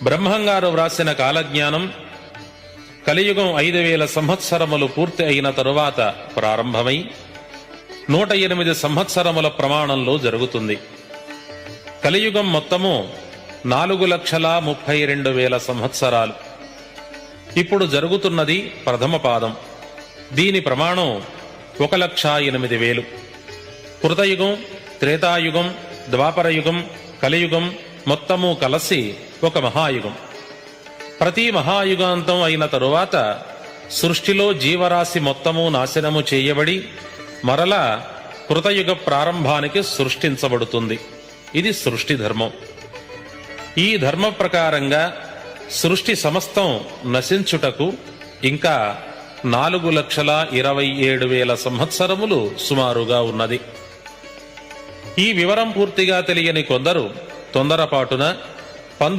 బ్రహ్మంగారు వ్రాసిన కాలజ్ఞానం కలియుగం 5000 సంవత్సరములు పూర్తి అయిన తరువాత ప్రారంభమై 108 సంవత్సరముల ప్రమాణంలో జరుగుతుంది. కలియుగం మొత్తము 4,32,000 సంవత్సరాలు. ఇప్పుడు జరుగుతున్నది ప్రథమ పాదం. దీని ప్రమాణం 1,08,000. కృతయుగం, త్రేతాయుగం, ద్వాపరయుగం, కలియుగం మొత్తము కలిసి ఒక మహాయుగం. ప్రతి మహాయుగాంతం అయిన తరువాత సృష్టిలో జీవరాశి మొత్తము నాశనము చేయబడి మరలా కృతయుగ ప్రారంభానికి సృష్టించబడుతుంది. ఇది సృష్టి ధర్మం. ఈ ధర్మ ప్రకారంగా సృష్టి సమస్తం నశించుటకు ఇంకా 4,27,000 సంవత్సరములు సుమారుగా ఉన్నది. ఈ వివరం పూర్తిగా తెలియని కొందరు తొందరపాటున